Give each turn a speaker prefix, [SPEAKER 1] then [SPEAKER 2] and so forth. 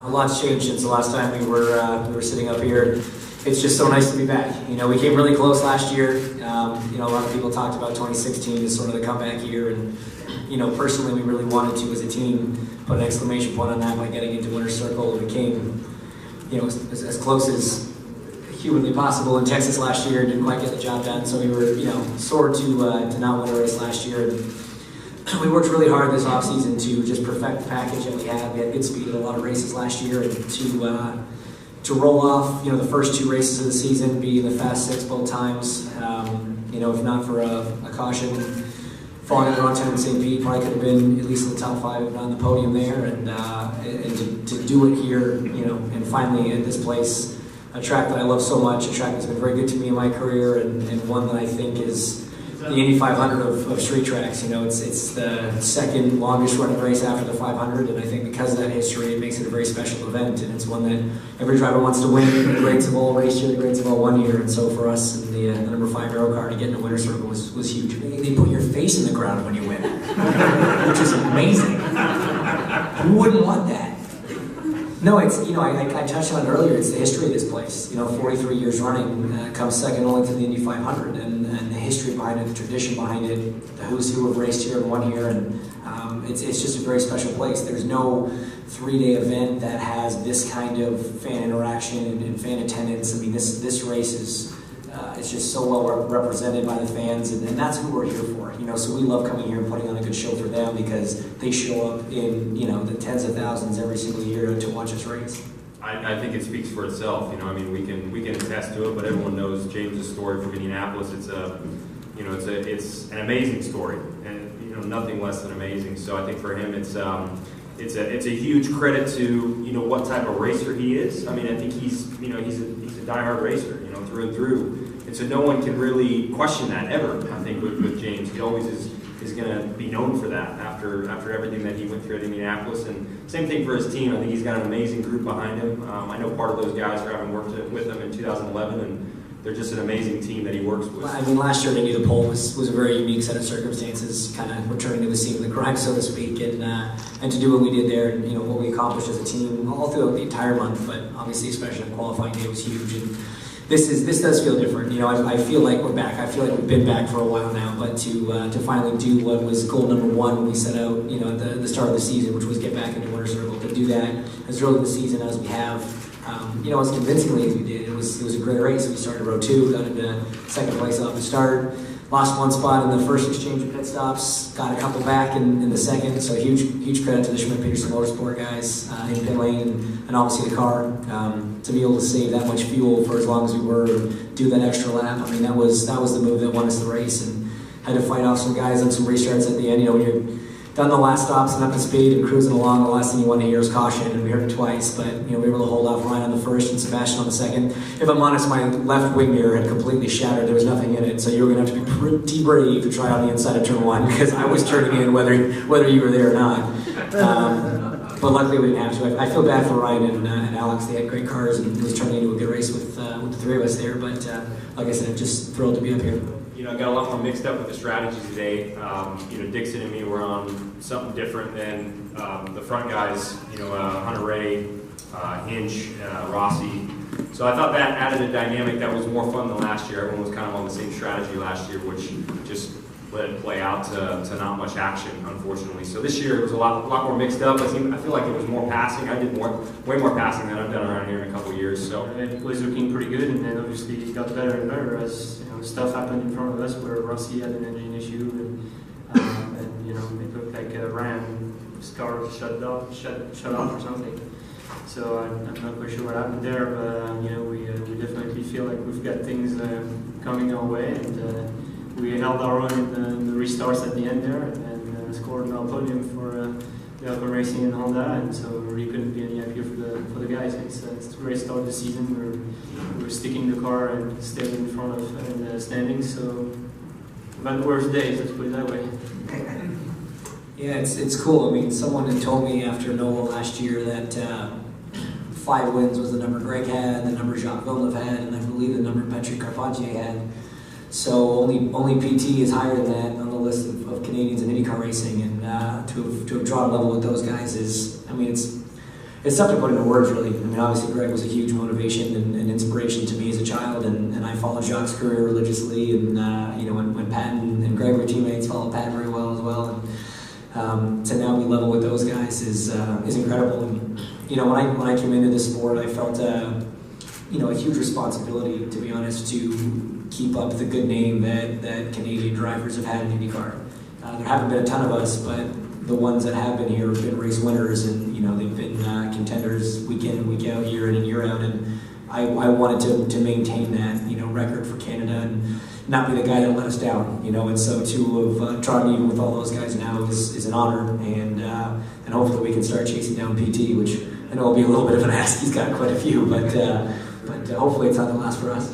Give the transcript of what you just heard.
[SPEAKER 1] A lot's changed since the last time we were sitting up here. It's just so nice to be back. You know, we came really close last year. You know, a lot of people talked about 2016 as sort of the comeback year, and you know, personally, we really wanted to, as a team, put an exclamation point on that by getting into winner's circle. We came, you know, as close as humanly possible in Texas last year. Didn't quite get the job done, so we were, you know, sore to not win a race last year. And we worked really hard this offseason to just perfect the package that we had. We had good speed in a lot of races last year, and to roll off, you know, the first two races of the season, be in the Fast Six both times. You know, if not for a caution, falling under on 10 in St. Pete, probably could have been at least in the top five, if not on the podium there. And to do it here, you know, and finally at this place, a track that I love so much, a track that's been very good to me in my career, and one that I think is the Indy 500 of street tracks. You know, it's the second longest running race after the 500, and I think because of that history, it makes it a very special event, and it's one that every driver wants to win. The greats have all raced here, the greats have all won here, and so for us in the number 5 Aero car to get in the winner's circle was huge. They put your face in the ground when you win, which is amazing. Who wouldn't want that? No, it's, you know, I touched on it earlier, it's the history of this place. You know, 43 years running, comes second only to the Indy 500, and the history behind it, the tradition behind it, the who's who have raced here and won here, and it's just a very special place. There's no 3-day event that has this kind of fan interaction and fan attendance. I mean, this race is it's just so well represented by the fans, and that's who we're here for. You know, so we love coming here and putting on a good show for them, because they show up in, you know, the tens of thousands every single year to watch us race.
[SPEAKER 2] I think it speaks for itself. You know, I mean, we can attest to it, but everyone knows James's story from Indianapolis. It's an amazing story, and you know, nothing less than amazing. So I think for him, it's a huge credit to, you know, what type of racer he is. I mean, I think he's a diehard racer, you know, through and through. And so no one can really question that ever. I think with James, he always is going to be known for that after everything that he went through at Indianapolis. And same thing for his team. I think he's got an amazing group behind him. I know part of those guys are having worked with him in 2011, and they're just an amazing team that he works with.
[SPEAKER 1] I mean, last year at Indy, the pole was a very unique set of circumstances, kind of returning to the scene of the crime, so to speak, and to do what we did there, and you know what we accomplished as a team all throughout the entire month, but obviously especially on qualifying day was huge. And this does feel different. You know, I feel like we're back. I feel like we've been back for a while now, but to finally do what was goal number 1 when we set out, you know, at the start of the season, which was get back into winner's circle, to do that as early in the season as we have, you know, as convincingly as we did. It was a great race. We started row 2, got into second place off the start, lost 1 spot in the first exchange of pit stops, got a couple back in the second. So huge credit to the Schmidt-Peterson Motorsport guys in pit lane, and obviously the car, to be able to save that much fuel for as long as we were, and do that extra lap. I mean, that was the move that won us the race, and had to fight off some guys on some restarts at the end. You know, when you're done the last stops and up to speed and cruising along, the last thing you want to hear is caution, and we heard it twice, but you know, we were able to hold off Ryan on the first and Sebastian on the second. If I'm honest, my left wing mirror had completely shattered. There was nothing in it, so you were going to have to be pretty brave to try on the inside of turn 1, because I was turning in whether you were there or not. But luckily we didn't have to. I feel bad for Ryan and Alex. They had great cars, and it was turning into a good race with the 3 of us there, but like I said, I'm just thrilled to be up here.
[SPEAKER 2] You know, I got a lot more mixed up with the strategy today. You know, Dixon and me were on something different than the front guys. You know, Hunter Ray, Hinch, Rossi. So I thought that added a dynamic that was more fun than last year. Everyone was kind of on the same strategy last year, which just let it play out to not much action, unfortunately. So this year it was a lot more mixed up. I feel like it was more passing. I did way more passing than I've done around here in a couple of years. So
[SPEAKER 3] it was looking pretty good, and then obviously it got better and better as, you know, stuff happened in front of us where Rossi had an engine issue, and you know, it looked like Ryan's car shut off or something. So I'm not quite sure what happened there, but you know, we definitely feel like we've got things coming our way, and we held our own in the restarts at the end there, and scored an podium for the Alpha Racing and Honda, and so we really couldn't be any happier for the guys. It's a great start of the season. We're sticking the car and staying in front of in the standings. So about the worst days, let's put it that way.
[SPEAKER 1] Yeah, it's cool. I mean, someone had told me after NOLA last year that 5 wins was the number Greg had, the number Jacques Villeneuve had, and I believe the number Patrick Carpentier had. So only PT is higher than that on the list of Canadians in IndyCar racing, and to have drawn level with those guys is, I mean, it's it's tough to put into words, really. I mean, obviously Greg was a huge motivation and inspiration to me as a child, and I followed Jacques' career religiously, and you know, when Pat and Greg were teammates, followed Pat very well as well, and to now be level with those guys is incredible. And you know, when I came into this sport, I felt you know, a huge responsibility, to be honest, to keep up the good name that Canadian drivers have had in IndyCar. There haven't been a ton of us, but the ones that have been here have been race winners, and you know, they've been contenders week in and week out, year in and year out, and I wanted to maintain that, you know, record for Canada and not be the guy that let us down, you know. And so to have tried even with all those guys now is an honor, and hopefully we can start chasing down PT, which I know will be a little bit of an ask. He's got quite a few, but hopefully it's not the last for us.